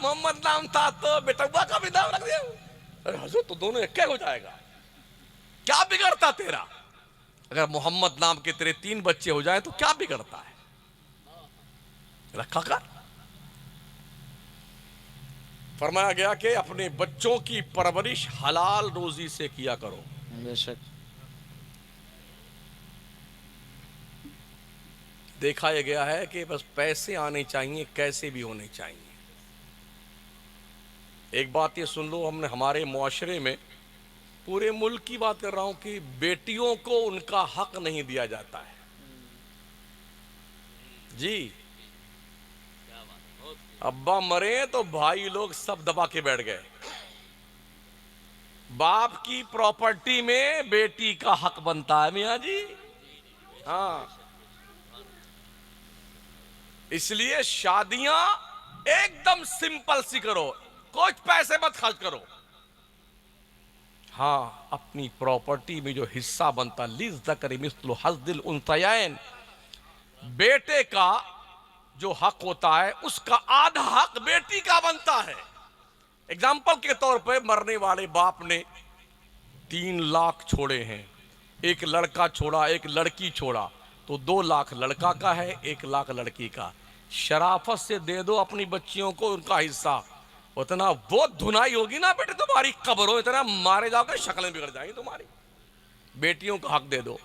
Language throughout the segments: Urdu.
محمد نام تھا تو بیٹوا کا بھی نام رکھ دیا. ارے حضرت تو دونوں ایک ہو جائے گا, کیا بگڑتا تیرا؟ اگر محمد نام کے تیرے 3 بچے ہو جائیں تو کیا بگڑتا ہے؟ رکھا کر. فرمایا گیا کہ اپنے بچوں کی پرورش حلال روزی سے کیا کرو. بے شک. دیکھا یہ گیا ہے کہ بس پیسے آنے چاہیے, کیسے بھی ہونے چاہیے. ایک بات یہ سن لو, ہم نے ہمارے معاشرے میں, پورے ملک کی بات کر رہا ہوں, کہ بیٹیوں کو ان کا حق نہیں دیا جاتا ہے. جی, ابا مرے تو بھائی لوگ سب دبا کے بیٹھ گئے. باپ کی پراپرٹی میں بیٹی کا حق بنتا ہے میاں جی. ہاں, اس لیے شادیاں ایک دم سمپل سی کرو, کچھ پیسے مت خرچ کرو. ہاں, اپنی پراپرٹی میں جو حصہ بنتا, للذکر مثل حظ الانثیین, بیٹے کا جو حق ہوتا ہے اس کا آدھا حق بیٹی کا بنتا ہے. اگزامپل کے طور پہ, مرنے والے باپ نے 3 لاکھ چھوڑے ہیں, ایک لڑکا چھوڑا, ایک لڑکی چھوڑا, تو 2 لاکھ لڑکا کا ہے, 1 لاکھ لڑکی کا. شرافت سے دے دو اپنی بچیوں کو ان کا حصہ. اتنا وہ دھنائی ہوگی نا بیٹے تمہاری قبروں, اتنا مارے جاؤ گے شکلیں بگڑ جائیں گی تمہاری. بیٹیوں کا حق دے دو.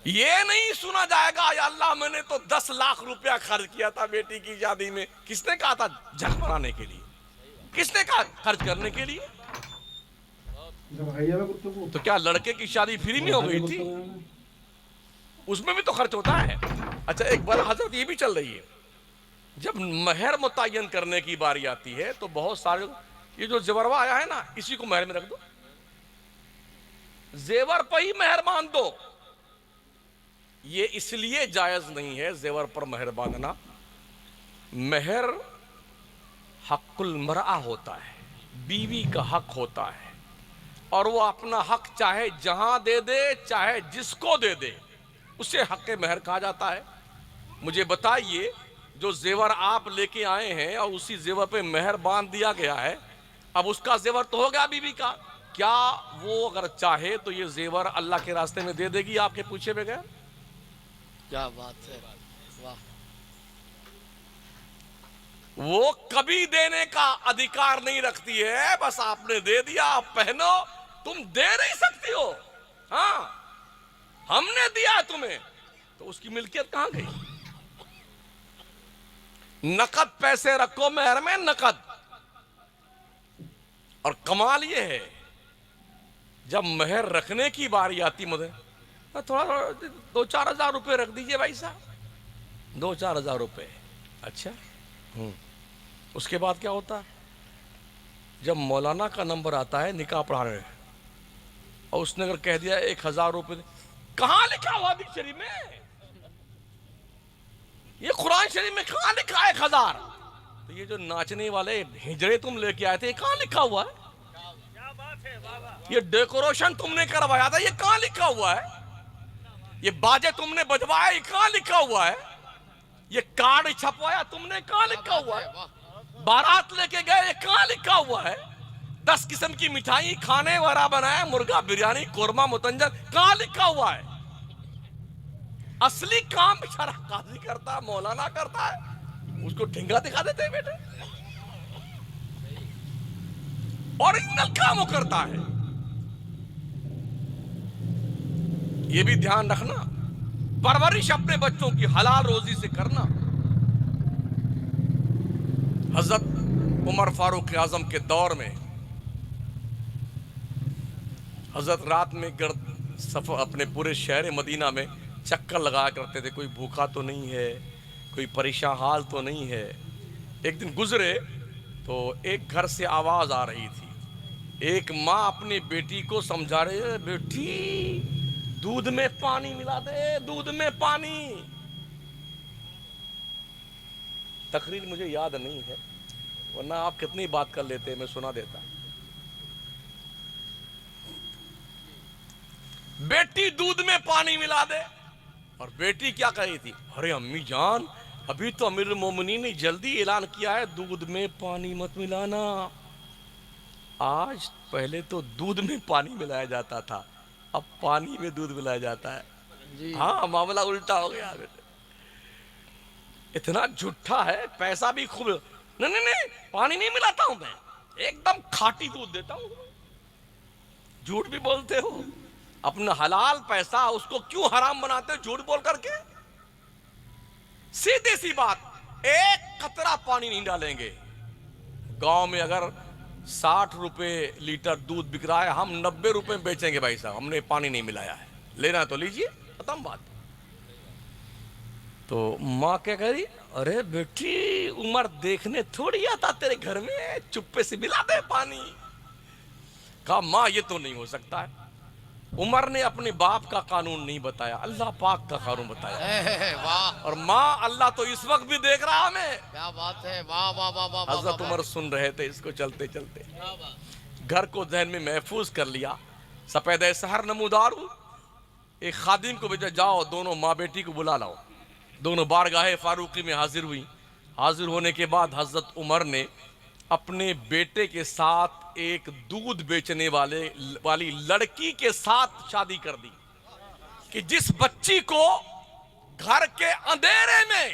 یہ نہیں سنا جائے گا یا اللہ میں نے تو 10 لاکھ روپیہ خرچ کیا تھا بیٹی کی شادی میں. کس نے کہا تھا جھک بنانے کے لیے؟ کس نے کہا خرچ کرنے کے لیے؟ تو کیا لڑکے کی شادی فری میں ہو گئی تھی؟ اس میں بھی تو خرچ ہوتا ہے. اچھا, ایک بات حضرت یہ بھی چل رہی ہے, جب مہر متعین کرنے کی باری آتی ہے تو بہت سارے, یہ جو زیوروا آیا ہے نا, اسی کو مہر میں رکھ دو, زیور پہ ہی مہر مان دو. یہ اس لیے جائز نہیں ہے زیور پر مہر باندھنا. مہر حق المرأہ ہوتا ہے, بیوی کا حق ہوتا ہے, اور وہ اپنا حق چاہے جہاں دے دے, چاہے جس کو دے دے, اسے حق مہر کہا جاتا ہے. مجھے بتائیے, جو زیور آپ لے کے آئے ہیں اور اسی زیور پہ مہر باندھ دیا گیا ہے, اب اس کا زیور تو ہو گیا بیوی کا, کیا وہ اگر چاہے تو یہ زیور اللہ کے راستے میں دے دے گی آپ کے پوچھے بغیر؟ کیا بات ہے, واہ. وہ کبھی دینے کا ادھیکار نہیں رکھتی ہے. بس آپ نے دے دیا, آپ پہنو, تم دے نہیں سکتی ہو. ہاں, ہم نے دیا تمہیں, تو اس کی ملکیت کہاں گئی؟ نقد پیسے رکھو مہر میں, نقد. اور کمال یہ ہے, جب مہر رکھنے کی باری آتی, مجھے تھوڑا 2-4 ہزار روپے رکھ دیجئے بھائی صاحب, 2-4 ہزار روپے. اچھا, اس کے بعد کیا ہوتا ہے؟ جب مولانا کا نمبر آتا ہے نکاح پڑھانے میں, اور اس نے اگر کہہ دیا 1000 روپے, کہاں لکھا ہوا حدیث شریف میں؟ یہ قرآن شریف میں کہاں لکھا ہے 1000؟ تو یہ جو ناچنے والے ہجڑے تم لے کے آئے تھے, یہ کہاں لکھا ہوا ہے؟ یہ ڈیکوریشن تم نے کروایا تھا, یہ کہاں لکھا ہوا ہے؟ یہ باجے تم نے بجوایا, یہ کہاں لکھا ہوا ہے؟ یہ کارڈ چھپوایا تم نے, کہاں لکھا ہوا ہے؟ بارات لے کے گئے, یہ کہاں لکھا ہوا ہے؟ 10 قسم کی مٹھائی کھانے والا بنایا, مرغا بریانی, قورمہ متنجن, کہاں لکھا ہوا ہے؟ اصلی کام بیچارہ قاضی کرتا ہے, مولانا کرتا ہے, اس کو ٹھنگا دکھا دیتے ہیں بیٹے. اوریجنل کام وہ کرتا ہے. یہ بھی دھیان رکھنا, پرورش اپنے بچوں کی حلال روزی سے کرنا. حضرت عمر فاروق اعظم کے دور میں حضرت رات میں اپنے پورے شہر مدینہ میں چکر لگایا کرتے تھے, کوئی بھوکا تو نہیں ہے, کوئی پریشان حال تو نہیں ہے. ایک دن گزرے تو ایک گھر سے آواز آ رہی تھی. ایک ماں اپنی بیٹی کو سمجھا رہی ہے, بیٹی دودھ میں پانی ملا دے, دودھ میں پانی. تقریر مجھے یاد نہیں ہے, ورنہ آپ کتنی بات کر لیتے, میں سنا دیتا. بیٹی دودھ میں پانی ملا دے, اور بیٹی کیا کہی تھی, ارے امی جان ابھی تو امیر المومنین نے جلدی اعلان کیا ہے دودھ میں پانی مت ملانا. آج پہلے تو دودھ میں پانی ملایا جاتا تھا, اب پانی میں دودھ ملایا جاتا ہے. جی ہاں معاملہ الٹا ہو گیا. اتنا جھوٹا ہے, پیسہ بھی خوب. نہیں نہیں نہیں, پانی نہیں ملاتا ہوں میں, ایک دم کھاٹی دودھ دیتا ہوں. جھوٹ بھی بولتے ہو, اپنا حلال پیسہ اس کو کیوں حرام بناتے ہو جھوٹ بول کر کے؟ سیدھی سی بات, ایک قطرہ پانی نہیں ڈالیں گے. گاؤں میں اگر 60 روپے لیٹر دودھ بک رہا ہے, ہم 90 روپے میں بیچیں گے. بھائی صاحب ہم نے پانی نہیں ملایا ہے, لینا تو لیجئے, ختم بات. تو ماں کیا کہہ رہی, ارے بیٹی عمر دیکھنے تھوڑی آتا تیرے گھر میں, چپے سے ملا دے پانی. کہا ماں یہ تو نہیں ہو سکتا ہے. عمر نے اپنے باپ کا قانون نہیں بتایا, اللہ پاک کا قانون بتایا. واہ اور ماں اللہ تو اس وقت بھی دیکھ رہا ہمیں. کیا بات ہے, واہ واہ واہ واہ. حضرت عمر سن رہے تھے اس کو چلتے چلتے, گھر کو ذہن میں محفوظ کر لیا. سپیدہ سحر نمودار ہوں, ایک خادم کو بھیجا, جاؤ دونوں ماں بیٹی کو بلا لاؤ. دونوں بارگاہ فاروقی میں حاضر ہوئی. حاضر ہونے کے بعد حضرت عمر نے اپنے بیٹے کے ساتھ ایک دودھ بیچنے والی لڑکی کے ساتھ شادی کر دی, کہ جس بچی کو گھر کے اندھیرے میں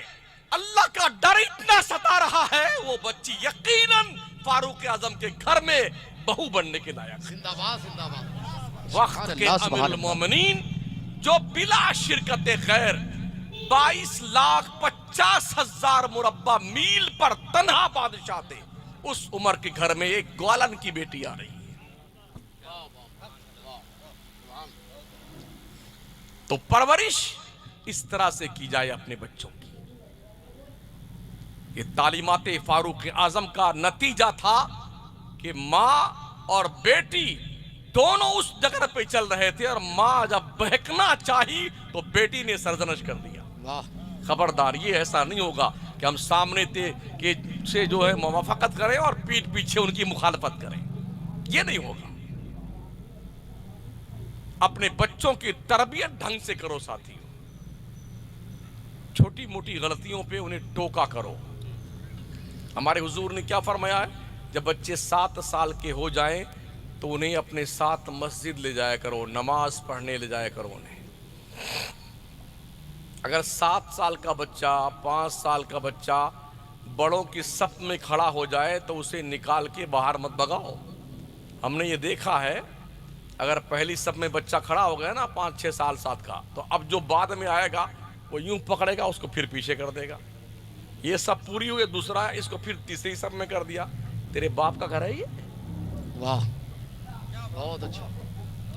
اللہ کا ڈر اتنا ستا رہا ہے, وہ بچی یقیناً فاروق اعظم کے گھر میں بہو بننے کے لائق. زندہ باد زندہ باد. وقت کے امیر المومنین جو بلا شرکت غیر 22,50,000 مربع میل پر تنہا بادشاہ تھے, اس عمر کے گھر میں ایک گوالن کی بیٹی آ رہی ہے. تو پرورش اس طرح سے کی جائے اپنے بچوں کی. یہ تعلیمات فاروق اعظم کا نتیجہ تھا کہ ماں اور بیٹی دونوں اس جگہ پہ چل رہے تھے, اور ماں جب بہکنا چاہی تو بیٹی نے سرزنش کر دیا. خبردار, یہ ایسا نہیں ہوگا کہ ہم سامنے سے جو ہے موافقت کریں اور پیٹ پیچھے ان کی مخالفت کریں, یہ نہیں ہوگا. اپنے بچوں کی تربیت ڈھنگ سے کرو ساتھیوں, چھوٹی موٹی غلطیوں پہ انہیں ٹوکا کرو. ہمارے حضور نے کیا فرمایا ہے, جب بچے 7 سال کے ہو جائیں تو انہیں اپنے ساتھ مسجد لے جایا کرو, نماز پڑھنے لے جایا کرو انہیں. اگر 7 سال کا بچہ 5 سال کا بچہ بڑوں کی صف میں کھڑا ہو جائے تو اسے نکال کے باہر مت بھگاؤ. ہم نے یہ دیکھا ہے, اگر پہلی صف میں بچہ کھڑا ہو گیا نا 5-6 سال 7 کا, تو اب جو بعد میں آئے گا وہ یوں پکڑے گا, اس کو پھر پیچھے کر دے گا. یہ سب پوری ہوئی, دوسرا ہے اس کو پھر تیسری صف میں کر دیا. تیرے باپ کا گھر ہے یہ؟ واہ بہت اچھا.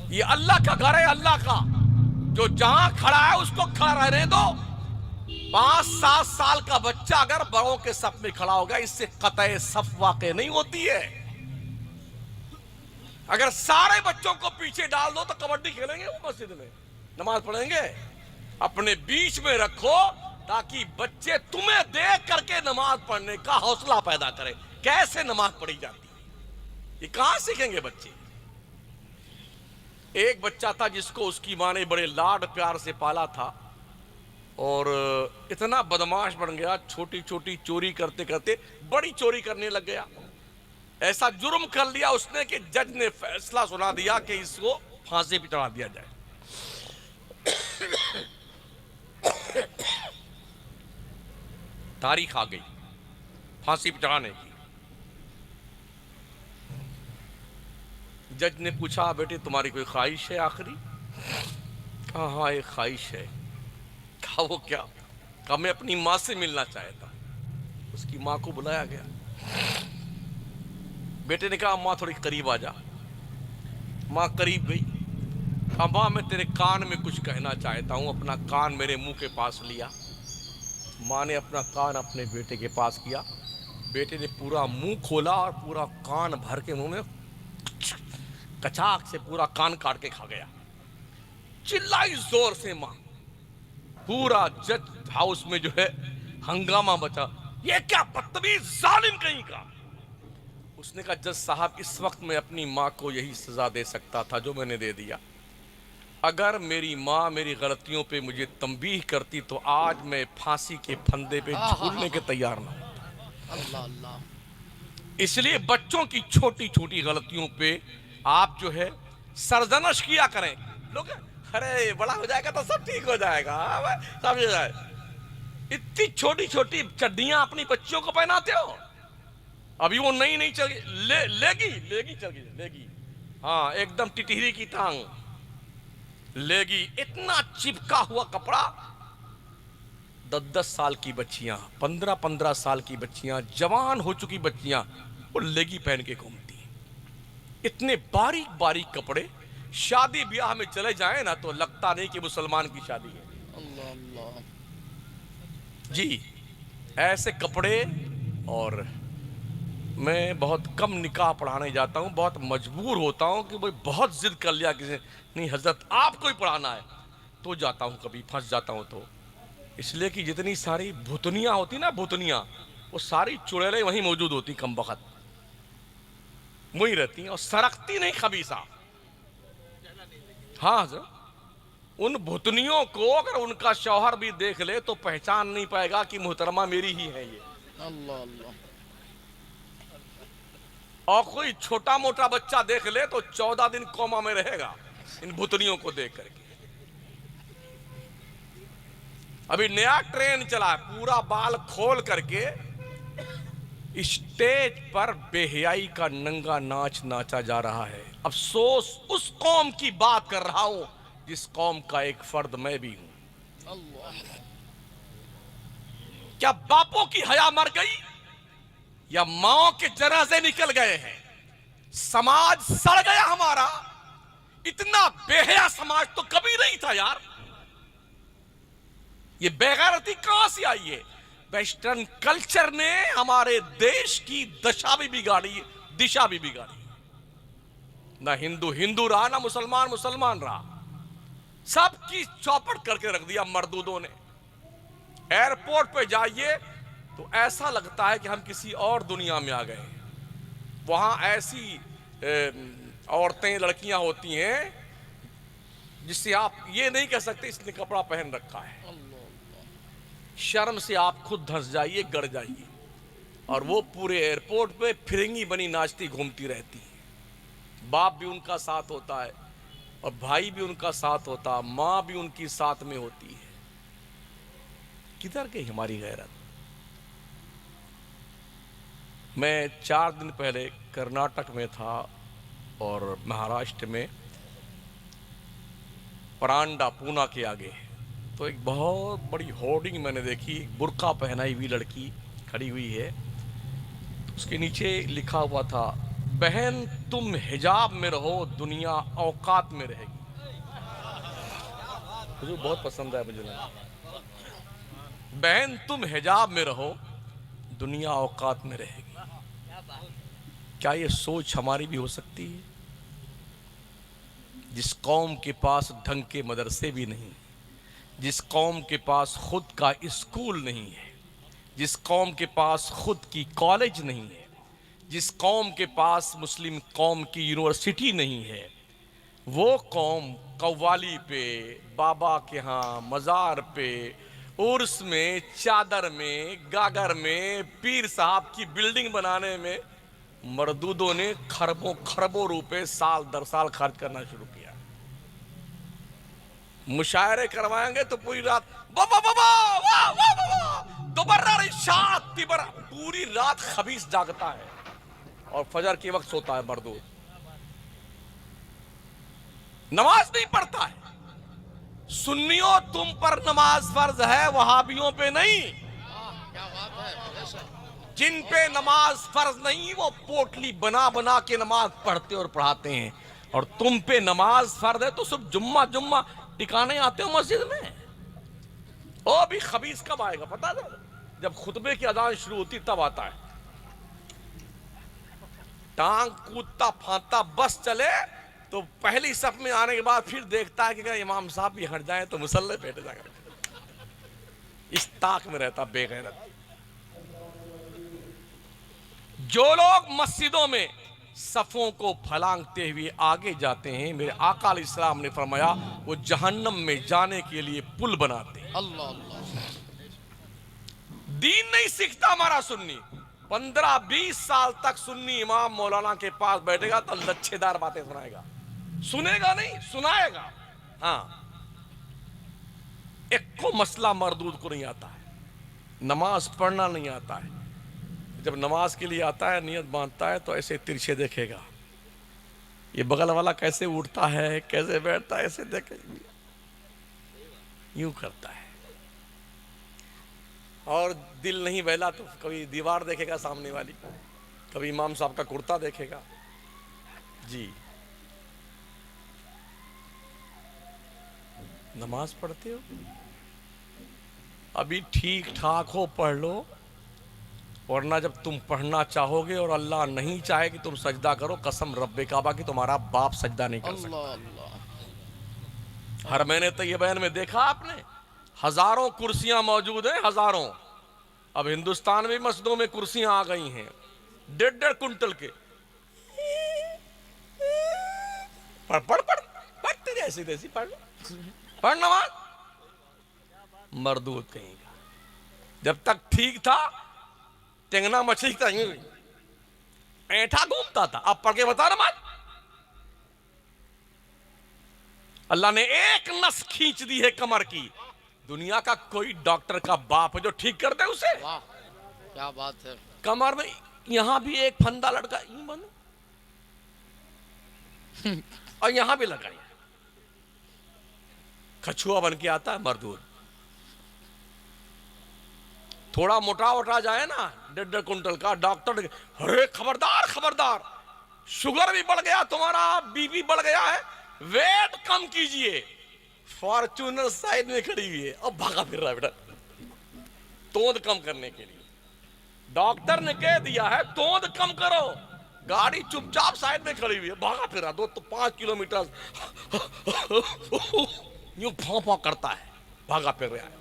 یہ اللہ کا گھر ہے, اللہ کا, جو جہاں کھڑا ہے اس کو کھڑا رہنے دو. 5-7 سال کا بچہ اگر بڑوں کے صف میں کھڑا ہوگا, اس سے قطع صف واقع نہیں ہوتی ہے. اگر سارے بچوں کو پیچھے ڈال دو تو کبڈی کھیلیں گے وہ مسجد میں, نماز پڑھیں گے. اپنے بیچ میں رکھو تاکہ بچے تمہیں دیکھ کر کے نماز پڑھنے کا حوصلہ پیدا کریں. کیسے نماز پڑھی جاتی ہے, یہ کہاں سیکھیں گے بچے؟ ایک بچہ تھا جس کو اس کی ماں نے بڑے لاڈ پیار سے پالا تھا, اور اتنا بدماش بن گیا, چھوٹی چھوٹی چوری کرتے کرتے بڑی چوری کرنے لگ گیا. ایسا جرم کر لیا اس نے کہ جج نے فیصلہ سنا دیا کہ اس کو پھانسی پہ چڑھا دیا جائے. تاریخ آ گئی پھانسی پہ چڑھانے کی. جج نے پوچھا, بیٹے تمہاری کوئی خواہش ہے آخری؟ کہا ہاں ایک خواہش ہے. کہا وہ کیا؟ کہا میں اپنی ماں سے ملنا چاہتا. اس کی ماں کو بلایا گیا. بیٹے نے کہا ماں تھوڑی قریب آ جا. ماں قریب گئی. کہا ماں میں تیرے کان میں کچھ کہنا چاہتا ہوں. اپنا کان میرے منہ کے پاس لیا. ماں نے اپنا کان اپنے بیٹے کے پاس کیا. بیٹے نے پورا منہ کھولا اور پورا کان بھر کے منہ میں کچاک سے پورا کان کاٹ کے کھا گیا. چلائی زور سے ماں. پورا جج ہاؤس میں جو ہے ہنگامہ بچا, یہ کیا بدتمیز ظالم کہیں کا. اس نے کہا جج صاحب اس وقت میں اپنی ماں کو یہی سزا دے سکتا تھا جو میں نے دے دیا. اگر میری ماں میری غلطیوں پہ مجھے تنبیہ کرتی تو آج میں پھانسی کے پھندے پہ جھولنے کے تیار نہ ہوں۔ اللہ اللہ اس لیے بچوں کی چھوٹی چھوٹی غلطیوں پہ آپ جو ہے سرزنش کیا کریں۔ لوگ ارے بڑا ہو جائے گا تو سب ٹھیک ہو جائے گا، سمجھ جائے۔ اتنی چھوٹی چھوٹی چڈیاں اپنی بچیوں کو پہناتے ہو، ابھی وہ نئی نئی چل لے گی ہاں ایک دم ٹٹہری کی ٹانگ لے گی، اتنا چپکا ہوا کپڑا۔ 10 سال کی بچیاں، 15 سال کی بچیاں، جوان ہو چکی بچیاں وہ لیگی پہن کے گھومتی ہیں۔ اتنے باریک باریک کپڑے، شادی بیاہ میں چلے جائیں نا تو لگتا نہیں کہ مسلمان کی شادی ہے۔ اللہ اللہ جی ایسے کپڑے، اور میں بہت کم نکاح پڑھانے جاتا ہوں، بہت مجبور ہوتا ہوں کہ بھئی بہت ضد کر لیا کسی نے، نہیں حضرت آپ کو ہی پڑھانا ہے، تو جاتا ہوں، کبھی پھنس جاتا ہوں تو۔ اس لیے کہ جتنی ساری بھوتنیاں ہوتی نا، بھوتنیاں، وہ ساری چڑیلیں وہیں موجود ہوتی، کم وقت وہیں رہتی ہیں اور سرکتی نہیں خبیثہ۔ ہاں حضرت ان بھوتنیوں کو اگر ان کا شوہر بھی دیکھ لے تو پہچان نہیں پائے گا کہ محترمہ میری ہی ہے یہ۔ اللہ اللہ اور کوئی چھوٹا موٹا بچہ دیکھ لے تو 14 دن کوما میں رہے گا ان بھوتنیوں کو دیکھ کر کے۔ ابھی نیا ٹرین چلا ہے، پورا بال کھول کر کے اسٹیج پر بے حیائی کا ننگا ناچ ناچا جا رہا ہے۔ افسوس اس قوم کی بات کر رہا ہوں جس قوم کا ایک فرد میں بھی ہوں۔ اللہ کیا باپوں کی حیا مر گئی یا ماں کے جنازے نکل گئے ہیں؟ سماج سڑ گیا ہمارا، اتنا بے حیا سماج تو کبھی نہیں تھا یار۔ یہ بے غیرتی کہاں سے آئی ہے؟ ویسٹرن کلچر نے ہمارے دیش کی دشا بھی بگاڑی، دشا بھی بگاڑی۔ نہ ہندو ہندو رہا، نہ مسلمان مسلمان رہا، سب کی چوپٹ کر کے رکھ دیا مردودوں نے۔ ایئرپورٹ پہ جائیے تو ایسا لگتا ہے کہ ہم کسی اور دنیا میں آ گئے ہیں۔ وہاں ایسی عورتیں لڑکیاں ہوتی ہیں جس سے آپ یہ نہیں کہہ سکتے اس نے کپڑا پہن رکھا ہے۔ شرم سے آپ خود دھنس جائیے، گڑ جائیے، اور وہ پورے ایئرپورٹ پہ پھرنگی بنی ناچتی گھومتی رہتی ہیں۔ باپ بھی ان کا ساتھ ہوتا ہے اور بھائی بھی ان کا ساتھ ہوتا ہے، ماں بھی ان کی ساتھ میں ہوتی ہے۔ کدھر گئی ہماری غیرت؟ میں 4 دن پہلے کرناٹک میں تھا اور مہاراشٹر میں پرانڈا، پونا کے آگے، تو ایک بہت بڑی ہورڈنگ میں نے دیکھی، ایک برقع پہنائی ہوئی لڑکی کھڑی ہوئی ہے، اس کے نیچے لکھا ہوا تھا، بہن تم حجاب میں رہو دنیا اوقات میں رہے گی۔ حضور بہت پسند ہے مجھے، بہن تم حجاب میں رہو دنیا اوقات میں رہے گی۔ کیا یہ سوچ ہماری بھی ہو سکتی ہے؟ جس قوم کے پاس ڈھنگ کے مدرسے بھی نہیں، جس قوم کے پاس خود کا اسکول نہیں ہے، جس قوم کے پاس خود کی کالج نہیں ہے، جس قوم کے پاس مسلم قوم کی یونیورسٹی نہیں ہے، وہ قوم قوالی پہ، بابا کے ہاں مزار پہ، عرس میں، چادر میں، گاگر میں، پیر صاحب کی بلڈنگ بنانے میں مردودوں نے خربوں خربوں روپے سال در سال خرچ کرنا شروع کیا۔ مشاعرے کروائیں گے تو پوری رات بابا بابا واہ واہ واہ دوبارہ رشاد تیبر، پوری رات خبیث جاگتا ہے اور فجر کے وقت سوتا ہے مردود، نماز نہیں پڑھتا ہے۔ سنیوں تم پر نماز فرض ہے، وہابیوں پہ نہیں۔ کیا بات ہے بے شک۔ جن پہ نماز فرض نہیں وہ پوٹلی بنا بنا کے نماز پڑھتے اور پڑھاتے ہیں، اور تم پہ نماز فرض ہے تو صرف جمعہ ٹکانے آتے ہو مسجد میں۔ او بھی خبیث کب آئے گا پتہ ہے؟ جب خطبے کی اذان شروع ہوتی تب آتا ہے، ٹانگ کودتا پھانتا بس چلے تو پہلی صف میں آنے کے بعد پھر دیکھتا ہے کہ امام صاحب بھی ہٹ جائیں تو مصلی پہ ہٹ جائے گا۔ اس طاق میں رہتا بے غیرت۔ جو لوگ مسجدوں میں صفوں کو پھلانگتے ہوئے آگے جاتے ہیں. میرے آقا علیہ السلام نے فرمایا وہ جہنم میں جانے کے لیے پل بناتے ہیں. اللہ اللہ. دین نہیں سیکھتا ہمارا سنی. 15-20 سال تک سنی امام مولانا کے پاس بیٹھے گا تو لچھے دار باتیں سنائے گا. سنے گا نہیں، سنائے گا. ہاں، ایک کو مسئلہ مردود کو نہیں آتا ہے. نماز پڑھنا نہیں آتا ہے. جب نماز کے لیے آتا ہے، نیت باندھتا ہے تو ایسے ترچھے دیکھے گا. یہ بغل والا کیسے اٹھتا ہے، کیسے بیٹھتا ہے، ایسے دیکھے یوں کرتا ہے. اور دل نہیں بہلا تو کبھی دیوار دیکھے گا سامنے والی، کبھی امام صاحب کا کرتا دیکھے گا. جی نماز پڑھتے ہو؟ ابھی ٹھیک ٹھاک ہو پڑھ لو، ورنہ جب تم پڑھنا چاہو گے اور اللہ نہیں چاہے کہ تم سجدہ کرو، قسم رب کعبہ کی تمہارا باپ سجدہ نہیں کر سکتا. اللہ اللہ. ہر مہینے طیبین میں دیکھا آپ نے، ہزاروں کرسیاں موجود ہیں، ہزاروں. اب ہندوستان میں مسجدوں میں کرسیاں آ گئی ہیں 1.5 کنٹل کے. پڑھ پڑھ پڑھ پڑھ تیری ایسی تیسی پڑھ لو، پڑھ نماز. مردود کہیں گا. جب تک ٹھیک تھا ٹینگنا مچھلی کی طرح اینٹھا گھومتا تھا. اب پڑھ کے بتا نماز. اللہ نے ایک نس کھینچ دی ہے کمر کی. دنیا کا کوئی ڈاکٹر کا باپ ہے جو ٹھیک کر دے اسے؟ واہ کیا بات ہے. کمر میں یہاں بھی ایک پھندا لڑکا یوں بنا اور یہاں بھی لگا کچھوا بن کے آتا ہے مردود. تھوڑا موٹا اٹھا جائے نا 1.5 کنٹل کا، ڈاکٹر ارے خبردار خبردار، شوگر بھی بڑھ گیا تمہارا، بی پی بڑھ گیا ہے، ویٹ کم کیجئے. فارچونر سائیڈ میں کھڑی ہوئی ہے اب بھاگا پھر رہا ہے بیٹا توند کم کرنے کے لیے. ڈاکٹر نے کہہ دیا ہے توند کم کرو، گاڑی چپ چاپ سائیڈ میں کھڑی ہوئی ہے، بھاگا پھر رہا 2-5 کلومیٹر یوں پھاں پھاں کرتا ہے، بھاگا پھر رہا ہے.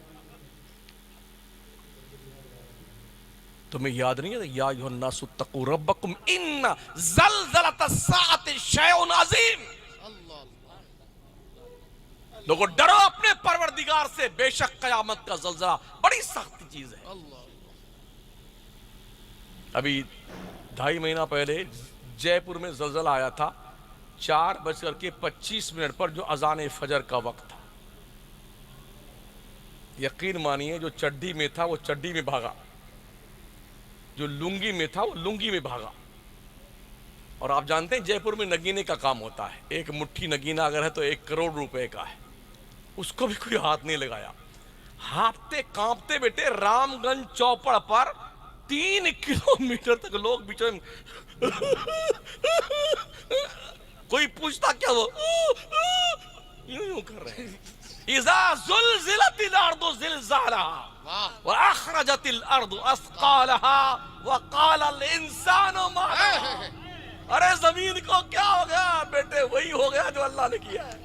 تمہیں یاد نہیں ہے یا ایھا الناس اتقوا ربکم ان زلزلۃ الساعۃ شیء عظیم. اللہ اللہ. لوگو ڈرو اپنے پروردگار سے، بے شک قیامت کا زلزلہ بڑی سخت چیز ہے. اللہ اللہ. ابھی 2.5 مہینہ پہلے جے پور میں زلزلہ آیا تھا 4:25 پر جو اذان فجر کا وقت تھا. یقین مانیے جو چڈی میں تھا وہ چڈی میں بھاگا، جو لنگی میں تھا وہ لنگی میں بھاگا. اور آپ جانتے ہیں جے پور میں نگینے کا کام ہوتا ہے، ایک مٹھی نگینہ اگر ہے تو 1 کروڑ روپے کا ہے. اس کو بھی کوئی ہاتھ نہیں لگایا. ہانپتے کانپتے بیٹے رام گنج چوپڑ پر 3 کلومیٹر تک لوگ بیچ میں کوئی پوچھتا کیا وہ یوں یوں کر رہے ہیں. اذا زلزلت الارض زلزالها واہ. واخرجت الارض اثقالها وقال الانسان ما لها. ارے زمین کو کیا ہو گیا بیٹے؟ وہی ہو گیا جو اللہ نے کیا ہے.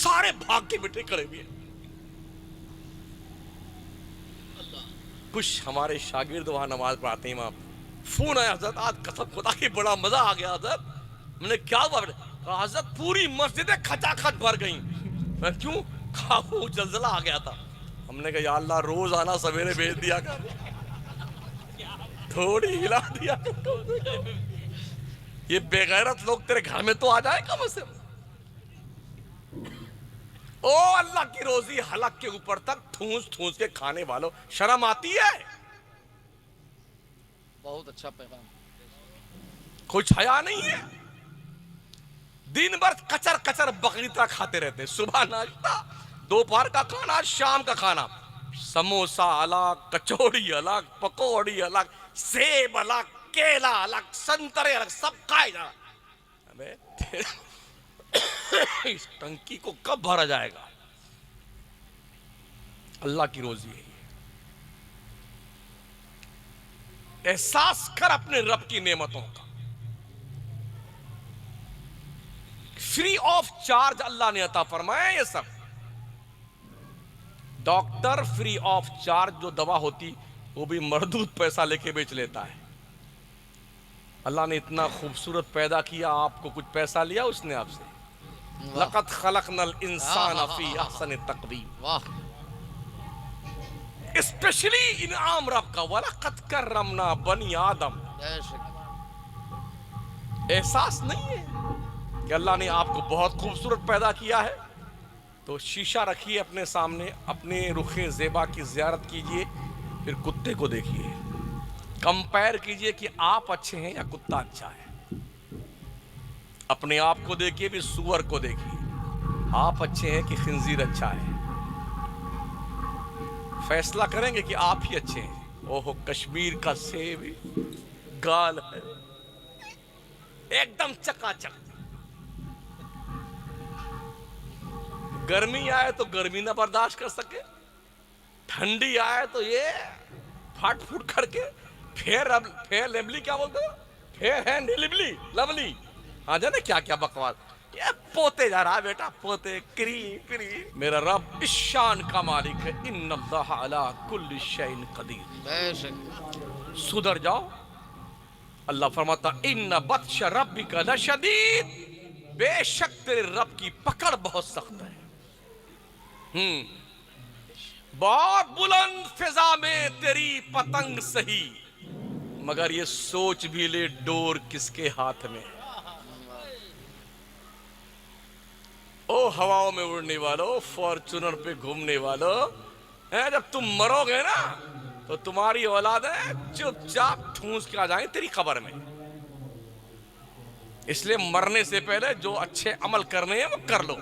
سارے بھاگ کے بیٹے کھڑے ہوئے. کچھ ہمارے شاگرد وہاں نماز پڑھاتے ہیں، وہاں فون آیا حضرت آج قسم خدا کی بڑا مزہ آ گیا حضرت. میں نے کیا ہوا بیٹے؟ کہا حضرت پوری مسجدیں کھچا کھچ بھر گئیں. میں کیوں؟ کہا وہ زلزلہ آ گیا تھا. ہم نے کہا یا اللہ روز آنا سویرے بھیج دیا کر، تھوڑی ہلا دیا کر. یہ بے غیرت لوگ تیرے گھر میں تو آ جائے کم سے کم. او اللہ کی روزی حلق کے اوپر تک ٹھونس ٹھونس کے کھانے والوں، شرم آتی ہے؟ بہت اچھا پیغام. کچھ حیا نہیں ہے. دن بھر کچر کچر بکری طرح کھاتے رہتے، صبح ناشتہ، دوپہر کا کھانا، شام کا کھانا، سموسا الگ، کچوڑی الگ، پکوڑی الگ، سیب الگ، کیلا الگ، سنترے الگ، سب کھائے جا. ابے اس ٹنکی کو کب بھرا جائے گا؟ اللہ کی روزی ہے. احساس کر اپنے رب کی نعمتوں کا. فری آف چارج اللہ نے عطا فرمایا یہ سب. ڈاکٹر فری آف چارج جو دوا ہوتی وہ بھی مردود پیسہ لے کے بیچ لیتا ہے. اللہ نے اتنا خوبصورت پیدا کیا، آپ کو کچھ پیسہ لیا اس نے آپ سے؟ واہ لقد خلقنا الانسان فی احسن تقویم۔ واہ اسپیشلی انعام رب کا، وَلَقَدْ كَرَّمْنَا بنی آدم۔ بے شک احساس نہیں ہے کہ اللہ نے آپ کو بہت خوبصورت پیدا کیا ہے؟ تو شیشہ رکھیے اپنے سامنے، اپنے رخ زیبا کی زیارت کیجئے، پھر کتے کو دیکھیے، کمپیر کیجئے کہ آپ اچھے ہیں یا کتا اچھا ہے۔ اپنے آپ کو دیکھیے بھی سور کو دیکھیے، آپ اچھے ہیں کہ خنزیر اچھا ہے؟ فیصلہ کریں گے کہ آپ ہی اچھے ہیں۔ اوہو کشمیر کا سیب گال ہے ایک دم چکا چک، گرمی آئے تو گرمی نہ برداشت کر سکے، ٹھنڈی آئے تو یہ پھٹ پھٹ کر کے پھیر لیبلی کیا بولتے ہو، پھیر ہے لیبلی لولی، ہاں جانے کیا کیا بکواس، یہ پوتے جا رہا ہے بیٹا، پوتے کری کری۔ میرا رب اس شان کا مالک ہے، ان اللہ علی کل شیء قدیر۔ بے شک سدھر جاؤ، اللہ فرماتا ان بطش ربک لشدید، بے شک تیرے رب کی پکڑ بہت سخت ہے۔ بہت بلند فضا میں تیری پتنگ سہی، مگر یہ سوچ بھی لے ڈور کس کے ہاتھ میں ہے۔ او ہواؤں میں اڑنے والو، فارچونر پہ گھومنے والو، جب تم مرو گے نا تو تمہاری اولادیں چپ چاپ ٹھونس کے آ جائیں تیری قبر میں۔ اس لیے مرنے سے پہلے جو اچھے عمل کرنے ہیں وہ کر لو۔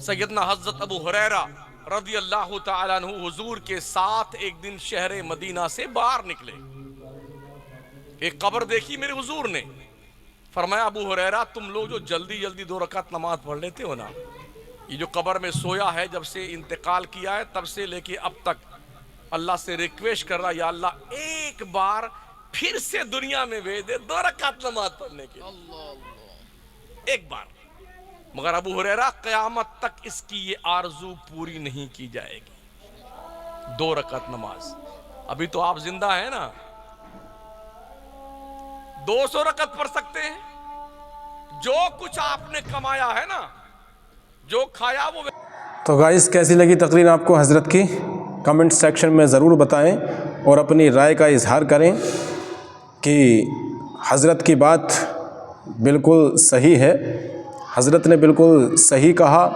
سیدنا حضرت ابو ہریرہ رضی اللہ تعالیٰ عنہ حضور کے ساتھ ایک دن شہر مدینہ سے باہر نکلے، ایک قبر دیکھی میرے حضور نے، فرمایا ابو ہریرہ تم لوگ جو جلدی جلدی 2 رکعت نماز پڑھ لیتے ہو نا، یہ جو قبر میں سویا ہے جب سے انتقال کیا ہے تب سے لے کے اب تک اللہ سے ریکویسٹ کر رہا یا اللہ ایک بار پھر سے دنیا میں بھیج دے 2 رکعت نماز پڑھنے کے، اللہ اللہ ایک بار۔ مگر ابو ہریرہ قیامت تک اس کی یہ آرزو پوری نہیں کی جائے گی، 2 رکعت نماز۔ ابھی تو آپ زندہ ہیں نا، 200 رکعت پڑھ سکتے ہیں، جو کچھ آپ نے کمایا ہے نا، جو کھایا وہ۔ تو گائز کیسی لگی تقریر آپ کو حضرت کی؟ کمنٹ سیکشن میں ضرور بتائیں اور اپنی رائے کا اظہار کریں کہ حضرت کی بات بالکل صحیح ہے، حضرت نے بالکل صحیح کہا،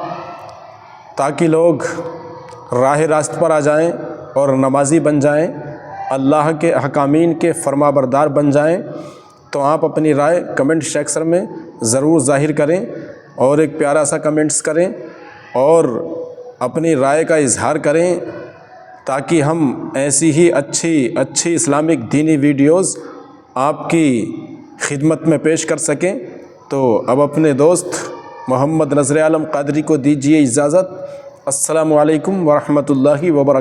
تاکہ لوگ راہ راست پر آ جائیں اور نمازی بن جائیں، اللہ کے حکامین کے فرما بردار بن جائیں۔ تو آپ اپنی رائے کمنٹ سیکشن میں ضرور ظاہر کریں اور ایک پیارا سا کمنٹس کریں اور اپنی رائے کا اظہار کریں، تاکہ ہم ایسی ہی اچھی اسلامک دینی ویڈیوز آپ کی خدمت میں پیش کر سکیں۔ تو اب اپنے دوست محمد نذر عالم قادری کو دیجیے اجازت۔ السلام علیکم ورحمۃ اللہ وبرکاتہ۔